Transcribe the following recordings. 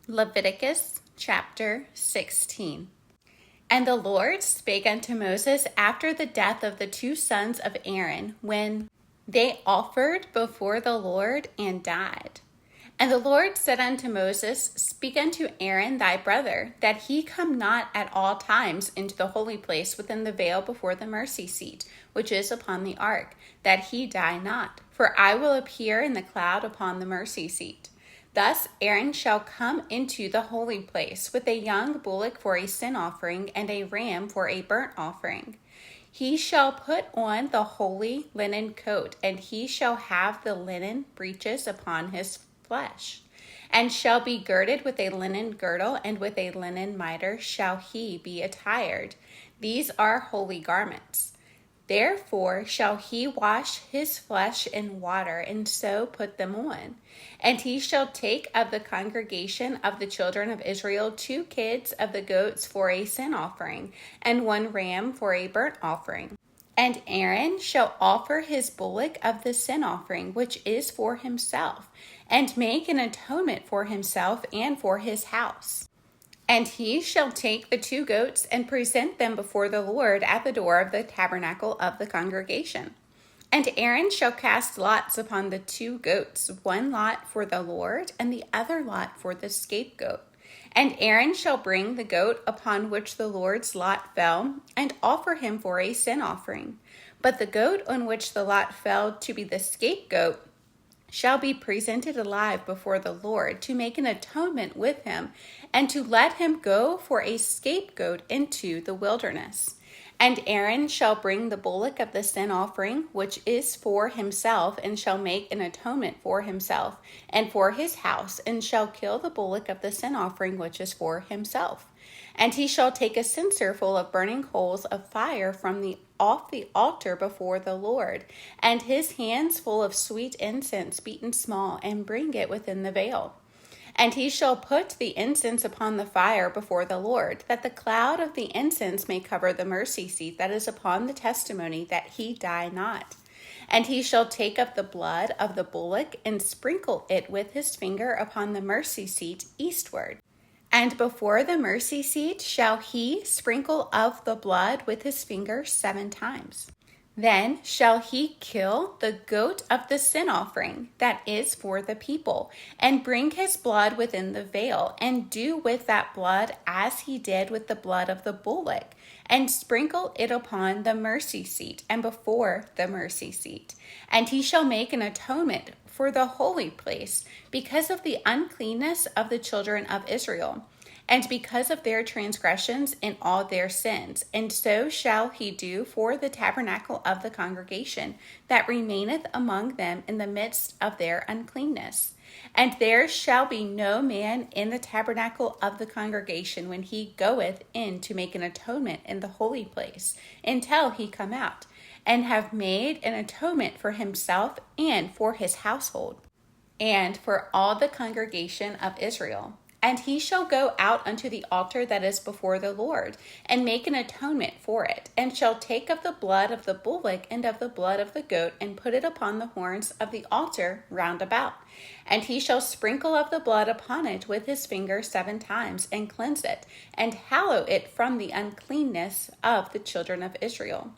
Leviticus chapter 16. And the Lord spake unto Moses after the death of the two sons of Aaron, when they offered before the Lord and died. And the Lord said unto Moses, Speak unto Aaron thy brother, that he come not at all times into the holy place within the veil before the mercy seat, which is upon the ark, that he die not. For I will appear in the cloud upon the mercy seat. Thus Aaron shall come into the holy place with a young bullock for a sin offering and a ram for a burnt offering. He shall put on the holy linen coat, and he shall have the linen breeches upon his flesh, and shall be girded with a linen girdle, and with a linen mitre shall he be attired. These are holy garments. Therefore shall he wash his flesh in water, and so put them on. And he shall take of the congregation of the children of Israel 2 kids of the goats for a sin offering, and 1 ram for a burnt offering. And Aaron shall offer his bullock of the sin offering, which is for himself, and make an atonement for himself and for his house. And he shall take the 2 goats and present them before the Lord at the door of the tabernacle of the congregation. And Aaron shall cast lots upon the 2 goats, 1 lot for the Lord, and the other lot for the scapegoat. And Aaron shall bring the goat upon which the Lord's lot fell, and offer him for a sin offering. But the goat on which the lot fell to be the scapegoat shall be presented alive before the Lord, to make an atonement with him, and to let him go for a scapegoat into the wilderness. And Aaron shall bring the bullock of the sin offering, which is for himself, and shall make an atonement for himself and for his house, and shall kill the bullock of the sin offering, which is for himself. And he shall take a censer full of burning coals of fire from off the altar before the Lord, and his hands full of sweet incense beaten small, and bring it within the veil. And he shall put the incense upon the fire before the Lord, that the cloud of the incense may cover the mercy seat that is upon the testimony, that he die not. And he shall take up the blood of the bullock, and sprinkle it with his finger upon the mercy seat eastward. And before the mercy seat shall he sprinkle of the blood with his finger 7 times. Then shall he kill the goat of the sin offering that is for the people, and bring his blood within the veil, and do with that blood as he did with the blood of the bullock, and sprinkle it upon the mercy seat and before the mercy seat. And he shall make an atonement for the holy place because of the uncleanness of the children of Israel, and because of their transgressions in all their sins. And so shall he do for the tabernacle of the congregation that remaineth among them in the midst of their uncleanness. And there shall be no man in the tabernacle of the congregation when he goeth in to make an atonement in the holy place, until he come out, and have made an atonement for himself and for his household, and for all the congregation of Israel. And he shall go out unto the altar that is before the Lord, and make an atonement for it, and shall take of the blood of the bullock and of the blood of the goat, and put it upon the horns of the altar round about. And he shall sprinkle of the blood upon it with his finger 7 times, and cleanse it, and hallow it from the uncleanness of the children of Israel.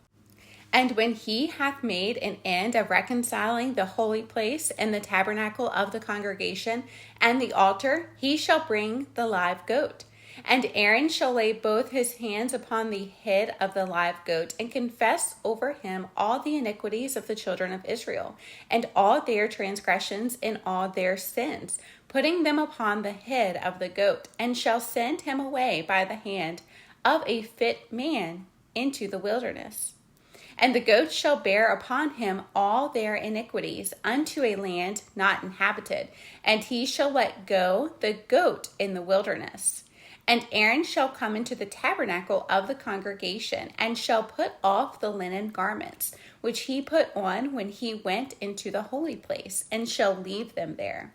And when he hath made an end of reconciling the holy place and the tabernacle of the congregation and the altar, he shall bring the live goat. And Aaron shall lay both his hands upon the head of the live goat, and confess over him all the iniquities of the children of Israel, and all their transgressions and all their sins, putting them upon the head of the goat, and shall send him away by the hand of a fit man into the wilderness. And the goat shall bear upon him all their iniquities unto a land not inhabited, and he shall let go the goat in the wilderness. And Aaron shall come into the tabernacle of the congregation, and shall put off the linen garments, which he put on when he went into the holy place, and shall leave them there.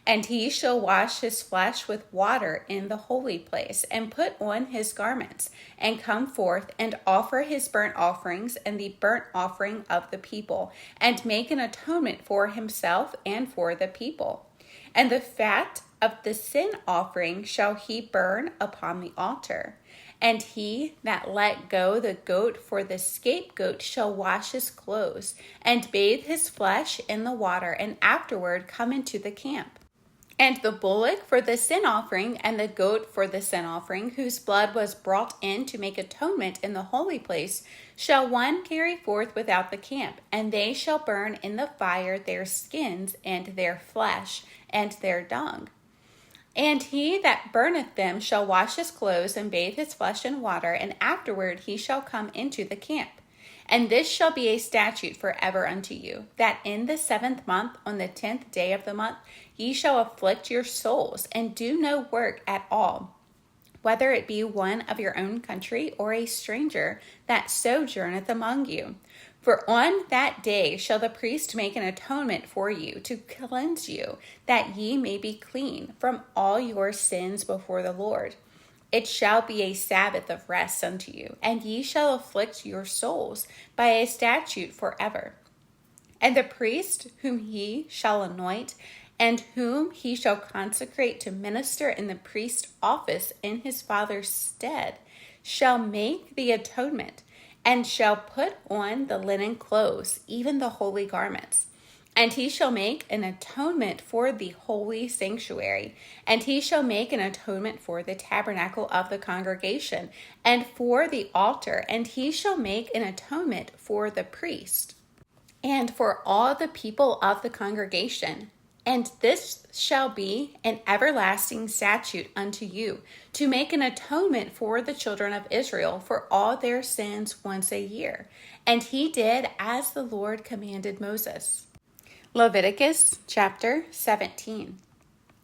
And he shall wash his flesh with water in the holy place, and put on his garments, and come forth, and offer his burnt offerings and the burnt offering of the people, and make an atonement for himself and for the people. And the fat of the sin offering shall he burn upon the altar. And he that let go the goat for the scapegoat shall wash his clothes, and bathe his flesh in the water, and afterward come into the camp. And the bullock for the sin offering, and the goat for the sin offering, whose blood was brought in to make atonement in the holy place, shall one carry forth without the camp, and they shall burn in the fire their skins, and their flesh, and their dung. And he that burneth them shall wash his clothes, and bathe his flesh in water, and afterward he shall come into the camp. And this shall be a statute forever unto you, that in the 7th month, on the 10th day of the month, ye shall afflict your souls, and do no work at all, whether it be one of your own country, or a stranger that sojourneth among you. For on that day shall the priest make an atonement for you, to cleanse you, that ye may be clean from all your sins before the Lord. It shall be a Sabbath of rest unto you, and ye shall afflict your souls by a statute forever. And the priest whom he shall anoint, and whom he shall consecrate to minister in the priest's office in his father's stead, shall make the atonement, and shall put on the linen clothes, even the holy garments. And he shall make an atonement for the holy sanctuary, and he shall make an atonement for the tabernacle of the congregation, and for the altar, and he shall make an atonement for the priest, and for all the people of the congregation. And this shall be an everlasting statute unto you, to make an atonement for the children of Israel for all their sins once a year. And he did as the Lord commanded Moses. Leviticus chapter 17.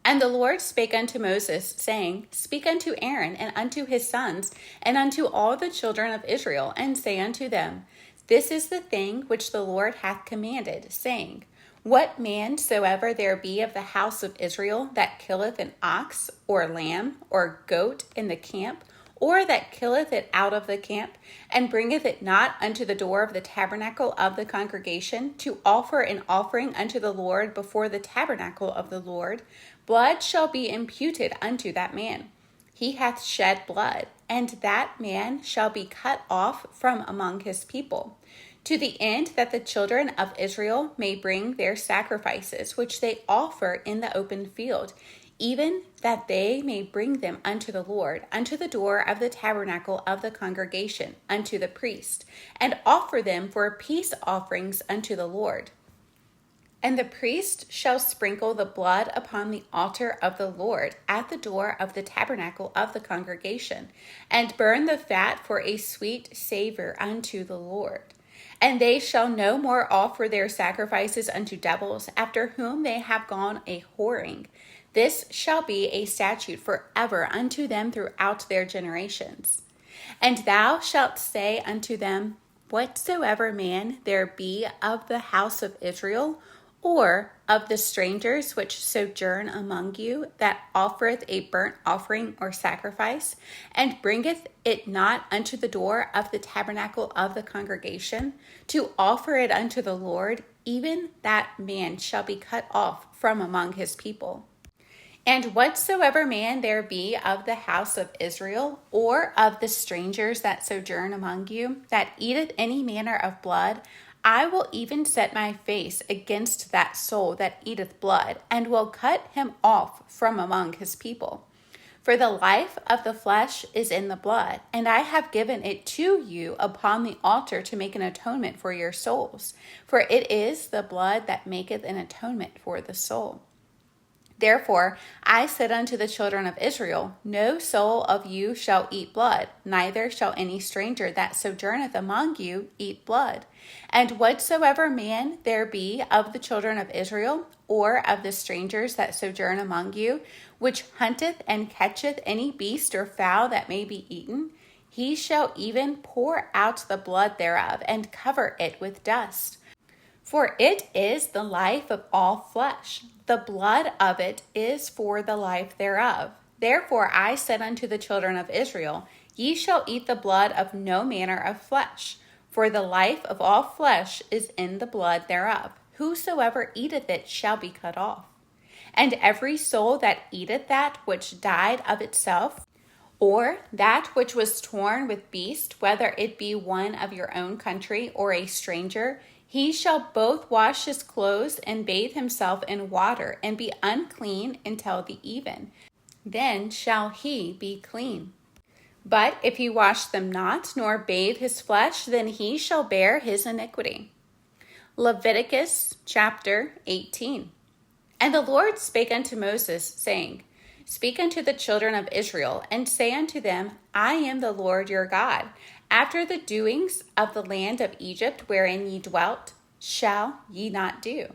And the Lord spake unto Moses, saying, Speak unto Aaron and unto his sons, and unto all the children of Israel, and say unto them, This is the thing which the Lord hath commanded, saying, What man soever there be of the house of Israel that killeth an ox, or lamb, or goat in the camp, or that killeth it out of the camp, and bringeth it not unto the door of the tabernacle of the congregation, to offer an offering unto the Lord before the tabernacle of the Lord, blood shall be imputed unto that man. He hath shed blood, and that man shall be cut off from among his people, to the end that the children of Israel may bring their sacrifices, which they offer in the open field, even that they may bring them unto the Lord, unto the door of the tabernacle of the congregation, unto the priest, and offer them for peace offerings unto the Lord. And the priest shall sprinkle the blood upon the altar of the Lord at the door of the tabernacle of the congregation, and burn the fat for a sweet savor unto the Lord. And they shall no more offer their sacrifices unto devils, after whom they have gone a whoring. This shall be a statute forever unto them throughout their generations. And thou shalt say unto them, Whatsoever man there be of the house of Israel, or of the strangers which sojourn among you, that offereth a burnt offering or sacrifice, and bringeth it not unto the door of the tabernacle of the congregation, to offer it unto the Lord, even that man shall be cut off from among his people. And whatsoever man there be of the house of Israel, or of the strangers that sojourn among you, that eateth any manner of blood, I will even set my face against that soul that eateth blood, and will cut him off from among his people. For the life of the flesh is in the blood, and I have given it to you upon the altar to make an atonement for your souls. For it is the blood that maketh an atonement for the soul. Therefore I said unto the children of Israel, No soul of you shall eat blood, neither shall any stranger that sojourneth among you eat blood. And whatsoever man there be of the children of Israel, or of the strangers that sojourn among you, which hunteth and catcheth any beast or fowl that may be eaten, he shall even pour out the blood thereof, and cover it with dust. For it is the life of all flesh. The blood of it is for the life thereof. Therefore I said unto the children of Israel, Ye shall eat the blood of no manner of flesh, for the life of all flesh is in the blood thereof. Whosoever eateth it shall be cut off. And every soul that eateth that which died of itself, or that which was torn with beast, whether it be one of your own country or a stranger, he shall both wash his clothes and bathe himself in water, and be unclean until the even. Then shall he be clean. But if he wash them not, nor bathe his flesh, then he shall bear his iniquity. Leviticus chapter 18. And the Lord spake unto Moses, saying, Speak unto the children of Israel, and say unto them, I am the Lord your God. After the doings of the land of Egypt wherein ye dwelt, shall ye not do.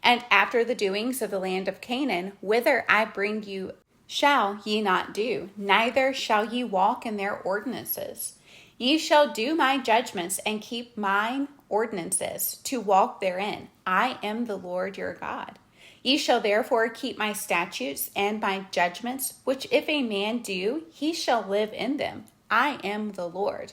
And after the doings of the land of Canaan, whither I bring you, shall ye not do, neither shall ye walk in their ordinances. Ye shall do my judgments and keep mine ordinances, to walk therein. I am the Lord your God. Ye shall therefore keep my statutes and my judgments, which if a man do, he shall live in them. I am the Lord.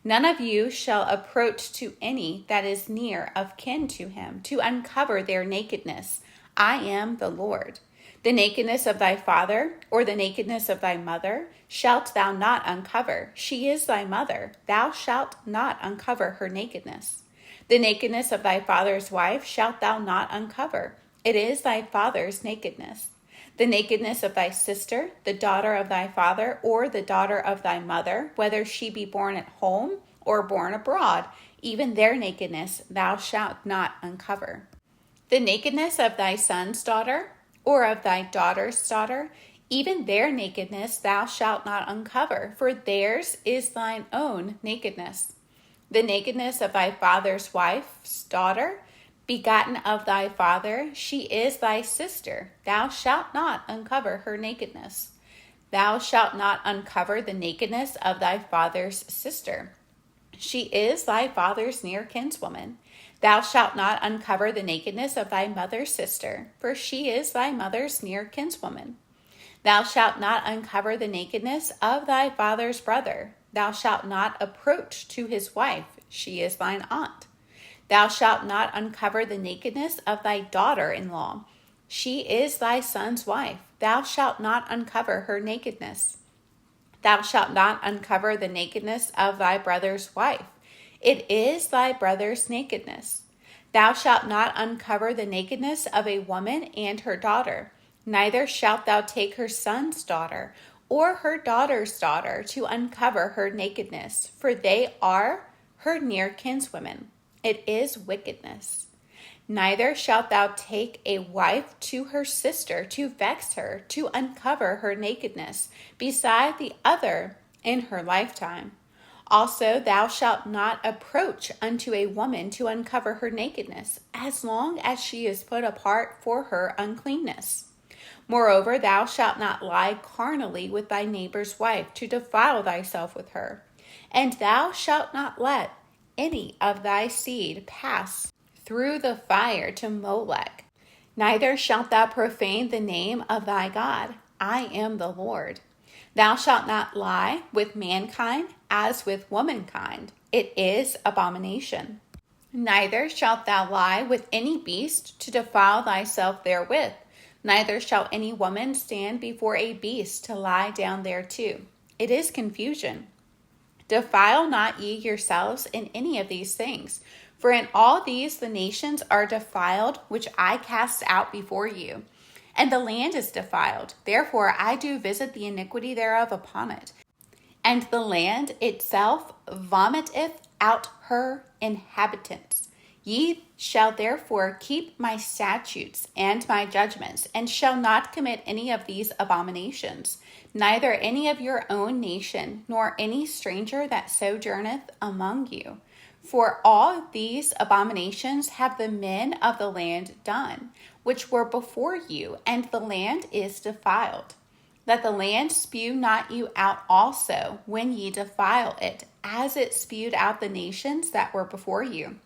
None of you shall approach to any that is near of kin to him, to uncover their nakedness. I am the Lord. The nakedness of thy father, or the nakedness of thy mother, shalt thou not uncover. She is thy mother. Thou shalt not uncover her nakedness. The nakedness of thy father's wife shalt thou not uncover. It is thy father's nakedness. The nakedness of thy sister, the daughter of thy father, or the daughter of thy mother, whether she be born at home or born abroad, even their nakedness thou shalt not uncover. The nakedness of thy son's daughter, or of thy daughter's daughter, even their nakedness thou shalt not uncover, for theirs is thine own nakedness. The nakedness of thy father's wife's daughter, begotten of thy father, she is thy sister. Thou shalt not uncover her nakedness. Thou shalt not uncover the nakedness of thy father's sister. She is thy father's near kinswoman. Thou shalt not uncover the nakedness of thy mother's sister, for she is thy mother's near kinswoman. Thou shalt not uncover the nakedness of thy father's brother. Thou shalt not approach to his wife. She is thine aunt. Thou shalt not uncover the nakedness of thy daughter-in-law. She is thy son's wife. Thou shalt not uncover her nakedness. Thou shalt not uncover the nakedness of thy brother's wife. It is thy brother's nakedness. Thou shalt not uncover the nakedness of a woman and her daughter. Neither shalt thou take her son's daughter or her daughter's daughter to uncover her nakedness, for they are her near kinswomen. It is wickedness. Neither shalt thou take a wife to her sister to vex her, to uncover her nakedness, beside the other in her lifetime. Also thou shalt not approach unto a woman to uncover her nakedness, as long as she is put apart for her uncleanness. Moreover, thou shalt not lie carnally with thy neighbor's wife, to defile thyself with her. And thou shalt not let any of thy seed pass through the fire to Molech. Neither shalt thou profane the name of thy God. I am the Lord. Thou shalt not lie with mankind as with womankind. It is abomination. Neither shalt thou lie with any beast to defile thyself therewith. Neither shall any woman stand before a beast to lie down thereto. It is confusion. Defile not ye yourselves in any of these things, for in all these the nations are defiled, which I cast out before you. And the land is defiled, therefore I do visit the iniquity thereof upon it. And the land itself vomiteth out her inhabitants. Ye shall therefore keep my statutes and my judgments, and shall not commit any of these abominations, neither any of your own nation, nor any stranger that sojourneth among you. For all these abominations have the men of the land done, which were before you, and the land is defiled. That the land spew not you out also when ye defile it, as it spewed out the nations that were before you.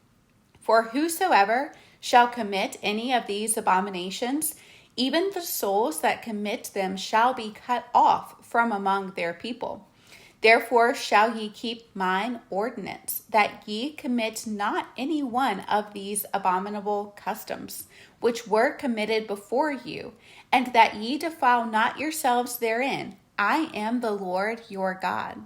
For whosoever shall commit any of these abominations, even the souls that commit them shall be cut off from among their people. Therefore shall ye keep mine ordinance, that ye commit not any one of these abominable customs, which were committed before you, and that ye defile not yourselves therein. I am the Lord your God.